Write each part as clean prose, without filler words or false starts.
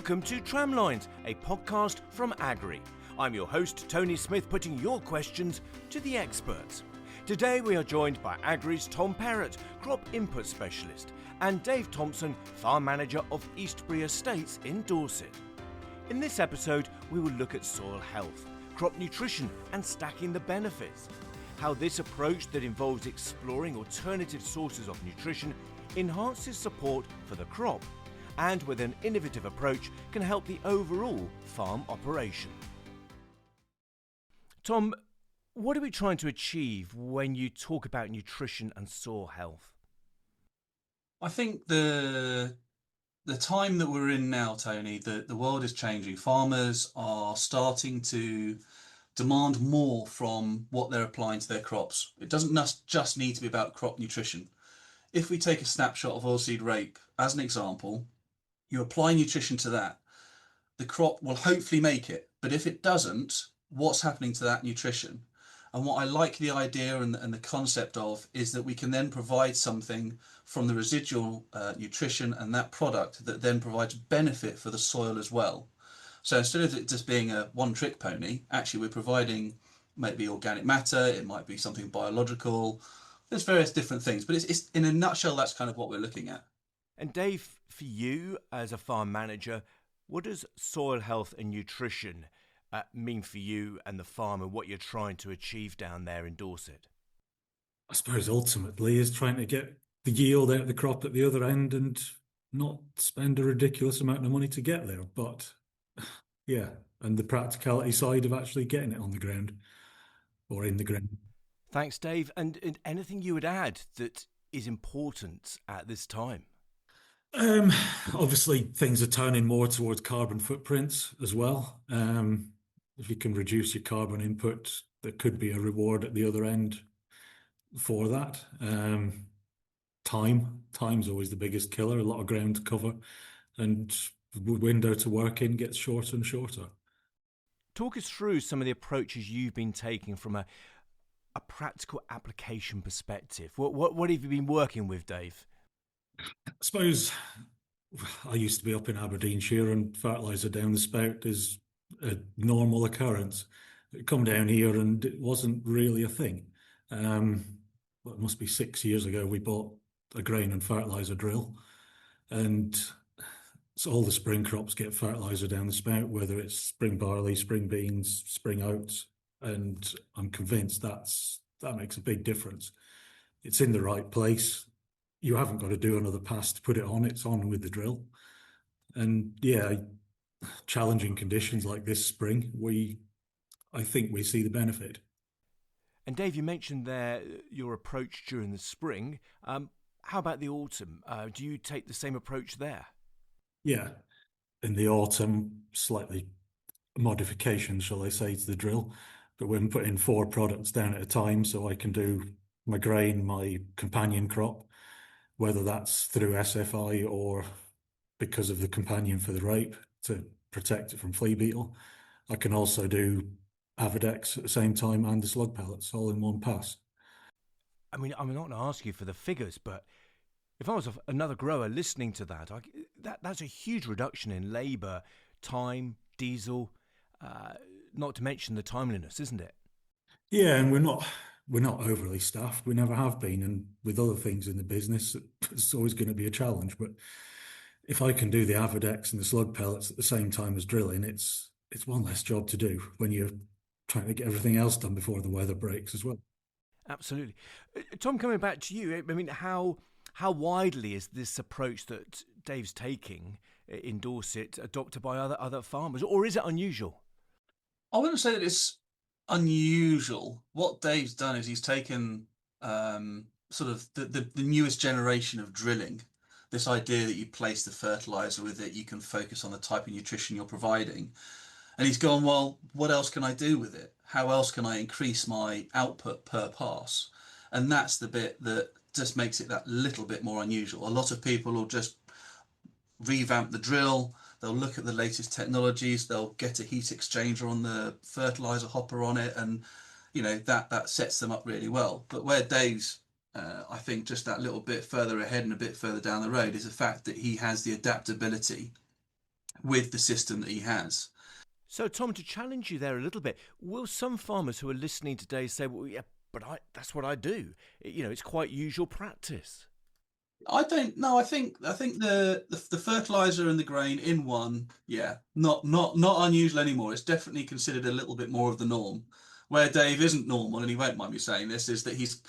Welcome to Tramlines, a podcast from Agrii. I'm your host, Tony Smith, putting your questions to the experts. Today we are joined by Agrii's Tom Perrott, crop input specialist, and Dave Thompson, farm manager of Eastbury Estates in Dorset. In this episode, we will look at soil health, crop nutrition, and stacking the benefits. How this approach that involves exploring alternative sources of nutrition enhances support for the crop, and with an innovative approach can help the overall farm operation. Tom, what are we trying to achieve when you talk about nutrition and soil health? I think the time that we're in now, Tony, the world is changing. Farmers are starting to demand more from what they're applying to their crops. It doesn't just need to be about crop nutrition. If we take a snapshot of oilseed rape as an example, you apply nutrition to that, the crop will hopefully make it. But if it doesn't, what's happening to that nutrition? And what I like the idea and the concept of is that we can then provide something from the residual nutrition and that product that then provides benefit for the soil as well. So instead of it just being a one-trick pony, actually we're providing maybe organic matter, it might be something biological, there's various different things. But it's in a nutshell, that's kind of what we're looking at. And Dave, for you as a farm manager, what does soil health and nutrition mean for you and the farm and what you're trying to achieve down there in Dorset? I suppose ultimately is trying to get the yield out of the crop at the other end and not spend a ridiculous amount of money to get there. But yeah, and the practicality side of actually getting it on the ground or in the ground. Thanks, Dave. And anything you would add that is important at this time? Obviously, things are turning more towards carbon footprints as well. If you can reduce your carbon input, there could be a reward at the other end for that. Time's always the biggest killer. A lot of ground to cover, and the window to work in gets shorter and shorter. Talk us through some of the approaches you've been taking from a practical application perspective. What have you been working with, Dave? I suppose I used to be up in Aberdeenshire, and fertiliser down the spout is a normal occurrence. It come down here and it wasn't really a thing. It must be 6 years ago we bought a grain and fertiliser drill, and so all the spring crops get fertiliser down the spout, whether it's spring barley, spring beans, spring oats, and I'm convinced that makes a big difference. It's in the right place. You haven't got to do another pass to put it on. It's on with the drill. And yeah, challenging conditions like this spring, I think we see the benefit. And Dave, you mentioned there your approach during the spring. How about the autumn? Do you take the same approach there? Yeah, in the autumn, slightly modifications, shall I say, to the drill. But we're putting 4 products down at a time, so I can do my grain, my companion crop, whether that's through SFI or because of the companion for the rape to protect it from flea beetle. I can also do Avadex at the same time and the slug pellets all in one pass. I mean, I'm not going to ask you for the figures, but if I was another grower listening to that, that's a huge reduction in labour, time, diesel, not to mention the timeliness, isn't it? Yeah, and we're not overly staffed. We never have been, and with other things in the business, it's always going to be a challenge. But if I can do the Avadex and the slug pellets at the same time as drilling, it's one less job to do when you're trying to get everything else done before the weather breaks as well. Absolutely. Tom, coming back to you, I mean, how widely is this approach that Dave's taking in Dorset adopted by other farmers, or is it unusual? I wouldn't say that it's unusual. What Dave's done is he's taken sort of the newest generation of drilling, this idea that you place the fertiliser with it, you can focus on the type of nutrition you're providing. And he's gone, well, what else can I do with it? How else can I increase my output per pass? And that's the bit that just makes it that little bit more unusual. A lot of people will just revamp the drill, they'll look at the latest technologies, they'll get a heat exchanger on the fertiliser hopper on it, and that sets them up really well. But where Dave's I think just that little bit further ahead and a bit further down the road is the fact that he has the adaptability with the system that he has. So, Tom, to challenge you there a little bit, will some farmers who are listening today say, "Well, yeah, but that's what I do. It's quite usual practice." I don't know. I think the fertilizer and the grain in one, yeah, not unusual anymore. It's definitely considered a little bit more of the norm. Where Dave isn't normal, and he won't mind me saying this, is that he's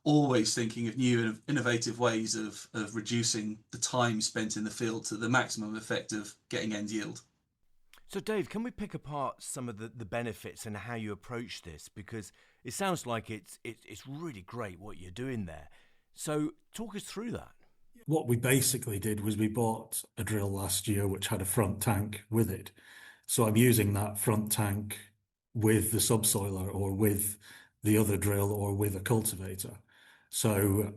always thinking of new and innovative ways of reducing the time spent in the field to the maximum effect of getting end yield. So, Dave, can we pick apart some of the benefits and how you approach this? Because it sounds like it's really great what you're doing there. So, talk us through that. What we basically did was we bought a drill last year which had a front tank with it. So I'm using that front tank with the subsoiler or with the other drill or with a cultivator. So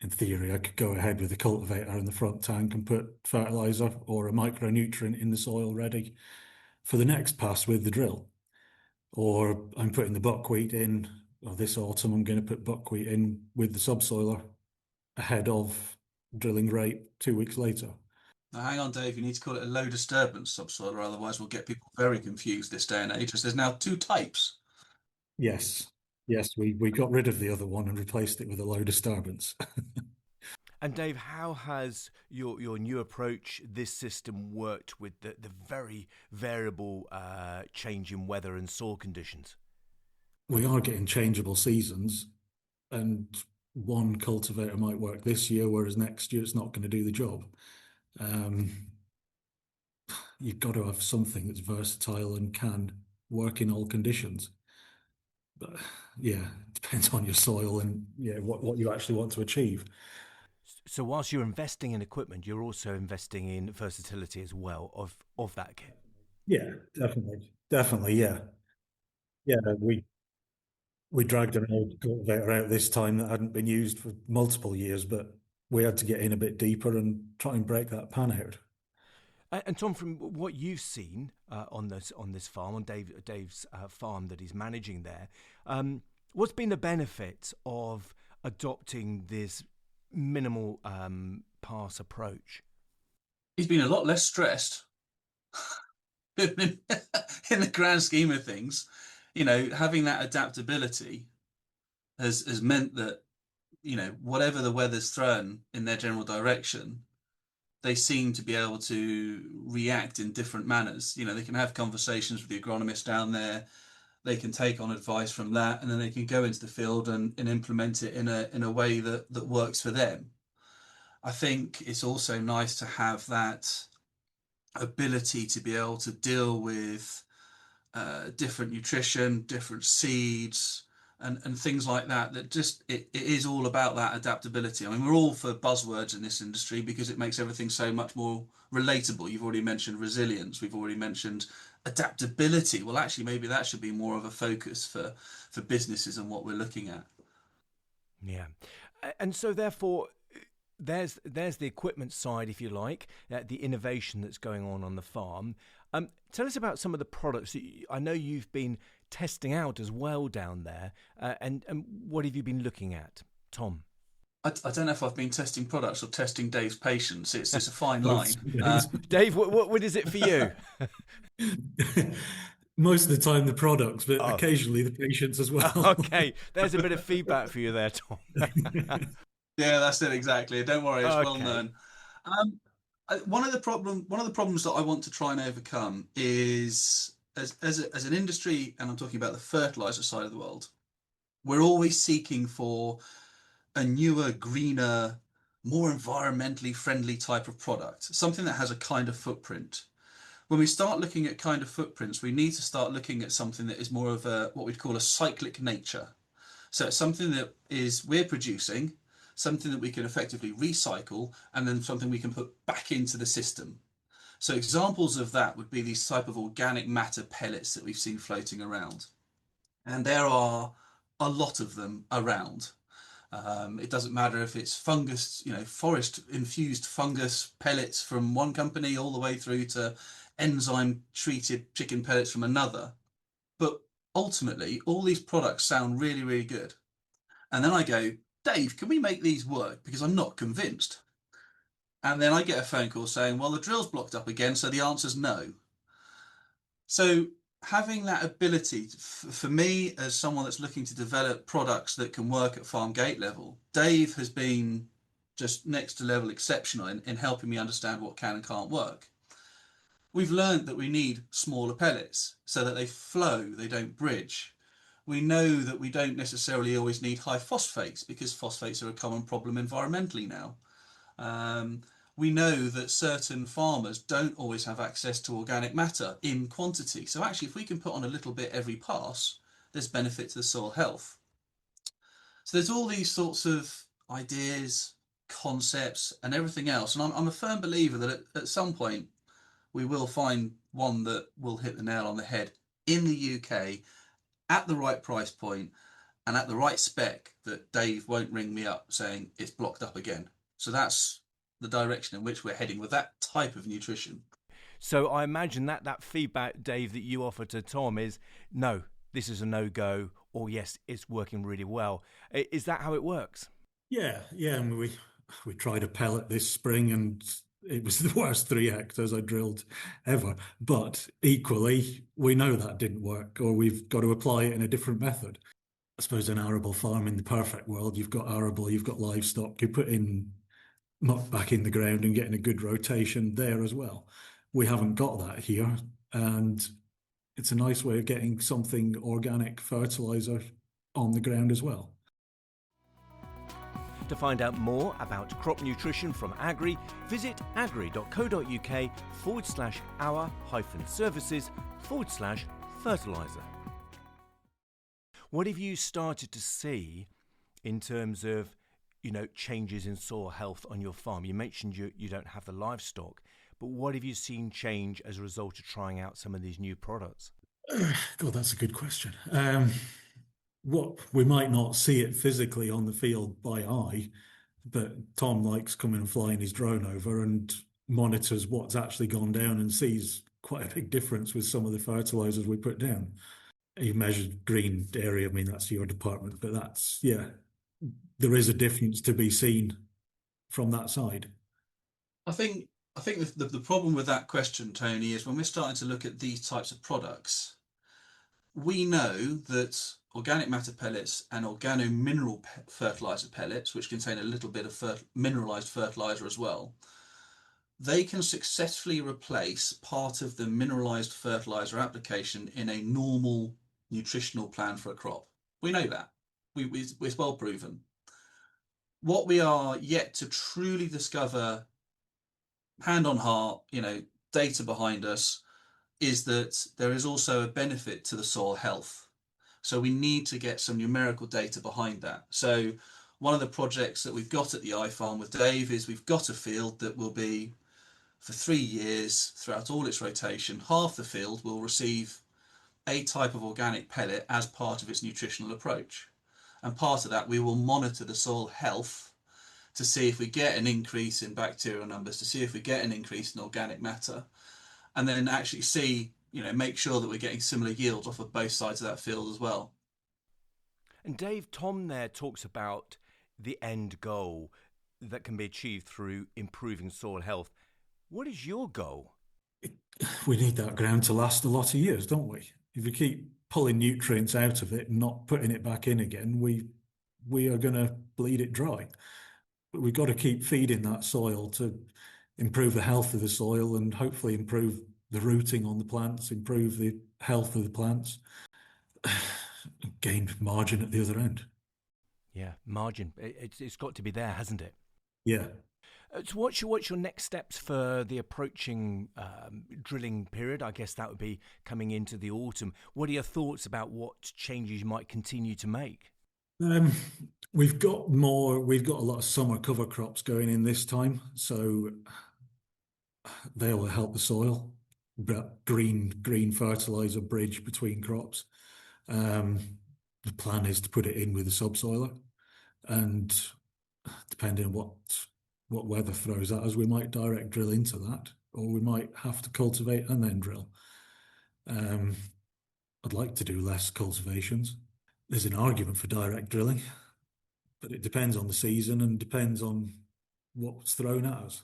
in theory, I could go ahead with the cultivator in the front tank and put fertilizer or a micronutrient in the soil ready for the next pass with the drill. Or I'm putting the buckwheat in, or this autumn I'm going to put buckwheat in with the subsoiler ahead of drilling rate 2 weeks later. Now, hang on, Dave. You need to call it a low disturbance subsoiler, otherwise we'll get people very confused this day and age, as there's now two types. Yes, yes, we got rid of the other one and replaced it with a low disturbance. And Dave, how has your new approach, this system, worked with the very variable change in weather and soil conditions? We are getting changeable seasons, and one cultivator might work this year, whereas next year it's not going to do the job. You've got to have something that's versatile and can work in all conditions. But yeah, it depends on your soil and what you actually want to achieve. So whilst you're investing in equipment, you're also investing in versatility as well of that kit. Yeah, definitely, yeah. Yeah, we dragged an old cultivator out this time that hadn't been used for multiple years, but we had to get in a bit deeper and try and break that pan out. And Tom, from what you've seen on this farm, on Dave's farm that he's managing there, what's been the benefit of adopting this minimal pass approach? He's been a lot less stressed in the grand scheme of things. Having that adaptability has meant that, whatever the weather's thrown in their general direction, they seem to be able to react in different manners. They can have conversations with the agronomist down there. They can take on advice from that, and then they can go into the field and implement it in a way that works for them. I think it's also nice to have that ability to be able to deal with different nutrition, different seeds, and things like that. That just it is all about that adaptability. I mean, we're all for buzzwords in this industry because it makes everything so much more relatable. You've already mentioned resilience. We've already mentioned adaptability. Well, actually, maybe that should be more of a focus for businesses and what we're looking at. Yeah, and so therefore, there's the equipment side, if you like, the innovation that's going on the farm. Tell us about some of the products that I know you've been testing out as well down there, and what have you been looking at, Tom? I don't know if I've been testing products or testing Dave's patience. It's a fine line. Dave, what is it for you? Most of the time the products, but occasionally the patients as well. Okay, there's a bit of feedback for you there, Tom. Yeah, that's it exactly. Don't worry, it's well known. One of the problems that I want to try and overcome is as an industry, and I'm talking about the fertilizer side of the world, we're always seeking for a newer, greener, more environmentally friendly type of product, something that has a kind of footprint. When we start looking at kind of footprints, we need to start looking at something that is more of what we'd call a cyclic nature. So it's something that we're producing, something that we can effectively recycle, and then something we can put back into the system. So examples of that would be these type of organic matter pellets that we've seen floating around. And there are a lot of them around. It doesn't matter if it's fungus, forest infused fungus pellets from one company all the way through to enzyme treated chicken pellets from another. But ultimately, all these products sound really, really good. And then I go, Dave, can we make these work? Because I'm not convinced. And then I get a phone call saying, well, the drill's blocked up again, so the answer's no. So having that ability for me as someone that's looking to develop products that can work at farm gate level, Dave has been just next to level exceptional in helping me understand what can and can't work. We've learned that we need smaller pellets so that they flow, they don't bridge. We know that we don't necessarily always need high phosphates because phosphates are a common problem environmentally now. Um, we know that certain farmers don't always have access to organic matter in quantity. So actually, if we can put on a little bit every pass, there's benefit to the soil health. So there's all these sorts of ideas, concepts, and everything else. And I'm a firm believer that at some point we will find one that will hit the nail on the head in the UK at the right price point and at the right spec that Dave won't ring me up saying it's blocked up again. So that's the direction in which we're heading with that type of nutrition. So I imagine that feedback, Dave, that you offer to Tom is, no, this is a no-go, or yes, it's working really well. Is that how it works? Yeah. And we tried a pellet this spring, and it was the worst 3 hectares I drilled ever. But equally, we know that didn't work, or we've got to apply it in a different method. I suppose an arable farm in the perfect world, you've got arable, you've got livestock, you put in muck back in the ground and getting a good rotation there as well. We haven't got that here, and it's a nice way of getting something organic fertiliser on the ground as well. To find out more about crop nutrition from Agrii, visit agrii.co.uk/our-services/fertiliser. What have you started to see in terms of, changes in soil health on your farm? You mentioned you don't have the livestock, but what have you seen change as a result of trying out some of these new products? God, that's a good question. What we might not see it physically on the field by eye, but Tom likes coming and flying his drone over and monitors what's actually gone down and sees quite a big difference with some of the fertilizers we put down. He measured green area. I mean, that's your department, but there is a difference to be seen from that side. I think the problem with that question, Tony, is when we're starting to look at these types of products, we know that organic matter pellets and organo-mineral fertilizer pellets, which contain a little bit of mineralized fertilizer as well, they can successfully replace part of the mineralized fertilizer application in a normal nutritional plan for a crop. We know that. It's well proven. What we are yet to truly discover, hand on heart, data behind us, is that there is also a benefit to the soil health. So we need to get some numerical data behind that. So one of the projects that we've got at the iFarm with Dave is we've got a field that will be, for 3 years, throughout all its rotation, half the field will receive a type of organic pellet as part of its nutritional approach. And part of that, we will monitor the soil health to see if we get an increase in bacterial numbers, to see if we get an increase in organic matter, and then actually see, make sure that we're getting similar yields off of both sides of that field as well. And Dave, Tom there talks about the end goal that can be achieved through improving soil health. What is your goal? We need that ground to last a lot of years, don't we? If we keep pulling nutrients out of it and not putting it back in again, we are going to bleed it dry. But we've got to keep feeding that soil to improve the health of the soil and hopefully improve the rooting on the plants, improve the health of the plants, gain margin at the other end. Yeah, margin. It's got to be there, hasn't it? Yeah. So what's your next steps for the approaching drilling period? I guess that would be coming into the autumn. What are your thoughts about what changes you might continue to make? We've got a lot of summer cover crops going in this time, so they will help the soil. Green fertilizer bridge between crops. The plan is to put it in with a subsoiler, and depending on what weather throws at us, we might direct drill into that, or we might have to cultivate and then drill. I'd like to do less cultivations. There's an argument for direct drilling, but it depends on the season and depends on what's thrown at us.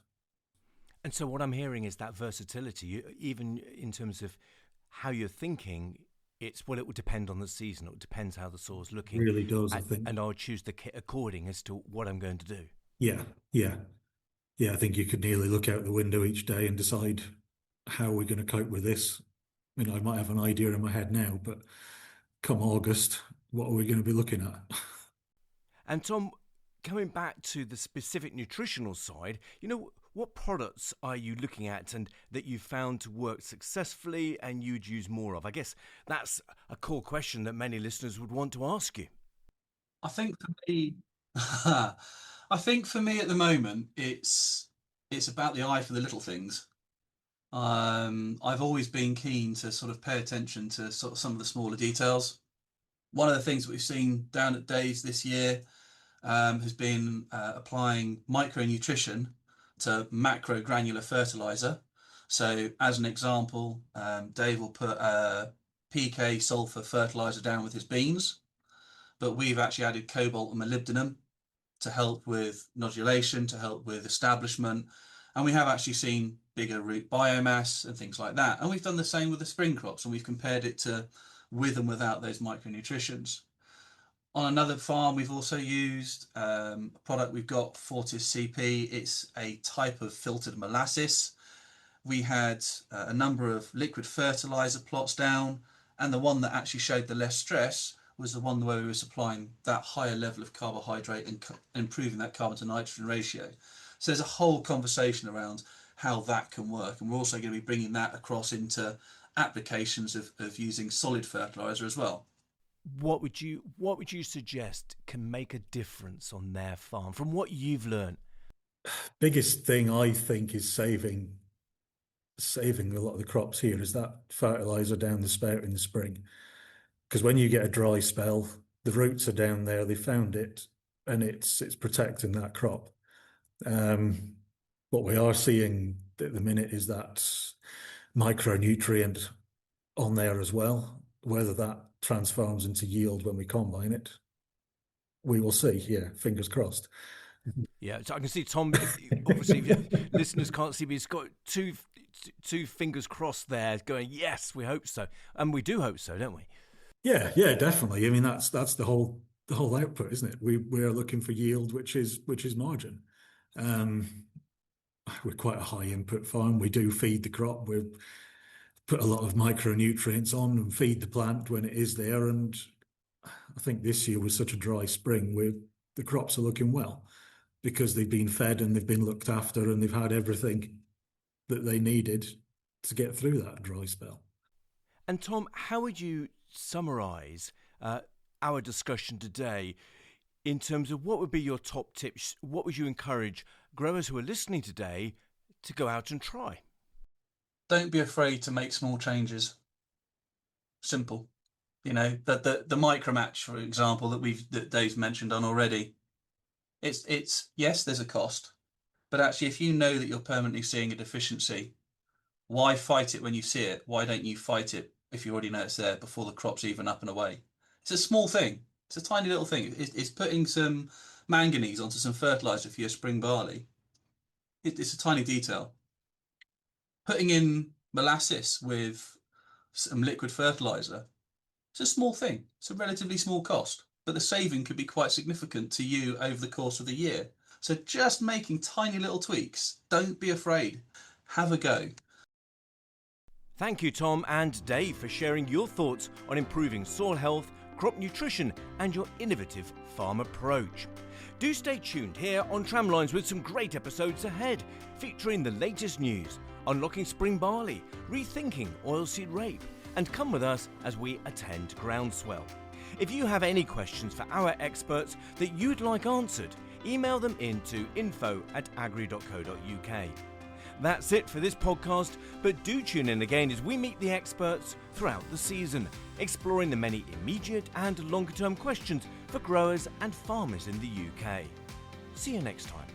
And so what I'm hearing is that versatility, even in terms of how you're thinking, it will depend on the season. It depends how the soil's looking. Really does, I think. And I'll choose the kit according as to what I'm going to do. Yeah, yeah. Yeah, I think you could nearly look out the window each day and decide how we're going to cope with this. I might have an idea in my head now, but come August, what are we going to be looking at? And Tom, coming back to the specific nutritional side, what products are you looking at and that you've found to work successfully and you'd use more of? I guess that's a core question that many listeners would want to ask you. I think for me, at the moment, it's about the eye for the little things. I've always been keen to sort of pay attention to sort of some of the smaller details. One of the things that we've seen down at Dave's this year has been applying micronutrition to macro granular fertiliser. So as an example, Dave will put a PK sulfur fertiliser down with his beans, but we've actually added cobalt and molybdenum to help with nodulation, to help with establishment. And we have actually seen bigger root biomass and things like that. And we've done the same with the spring crops, and we've compared it to with and without those micronutritions. On another farm, we've also used a product we've got, Fortis CP. It's a type of filtered molasses. We had a number of liquid fertilizer plots down, and the one that actually showed the less stress was the one where we were supplying that higher level of carbohydrate and improving that carbon to nitrogen ratio. So there's a whole conversation around how that can work, and we're also going to be bringing that across into applications of using solid fertilizer as well. What would you suggest can make a difference on their farm from what you've learned? Biggest thing I think is saving a lot of the crops here is that fertilizer down the spout in the spring. Because when you get a dry spell, the roots are down there, they found it, and it's protecting that crop. What we are seeing at the minute is that micronutrient on there as well. Whether that transforms into yield when we combine it, we will see. Yeah, fingers crossed. Yeah, so I can see Tom. Obviously, listeners can't see, but he's got two fingers crossed there, going, "Yes, we hope so," and we do hope so, don't we? Yeah, definitely. I mean, that's the whole output, isn't it? We are looking for yield, which is margin. We're quite a high input farm. We do feed the crop. We put a lot of micronutrients on and feed the plant when it is there. And I think this year was such a dry spring, the crops are looking well because they've been fed and they've been looked after and they've had everything that they needed to get through that dry spell. And Tom, how would you summarise our discussion today in terms of what would be your top tips? What would you encourage growers who are listening today to go out and try? Don't be afraid to make small changes. Simple. The micro match, for example, that Dave's mentioned on already. It's yes, there's a cost, but actually, if you know that you're permanently seeing a deficiency, why fight it when you see it? Why don't you fight it if you already know it's there before the crop's even up and away? It's a small thing. It's a tiny little thing. It's putting some manganese onto some fertilizer for your spring barley. It's a tiny detail. Putting in molasses with some liquid fertilizer, it's a small thing. It's a relatively small cost, but the saving could be quite significant to you over the course of the year. So just making tiny little tweaks. Don't be afraid. Have a go. Thank you, Tom and Dave, for sharing your thoughts on improving soil health, crop nutrition, and your innovative farm approach. Do stay tuned here on Tramlines with some great episodes ahead, featuring the latest news, unlocking spring barley, rethinking oilseed rape, and come with us as we attend groundswell. If you have any questions for our experts that you'd like answered, email them in to info@agrii.co.uk. That's it for this podcast, but do tune in again as we meet the experts throughout the season, exploring the many immediate and longer-term questions for growers and farmers in the UK. See you next time.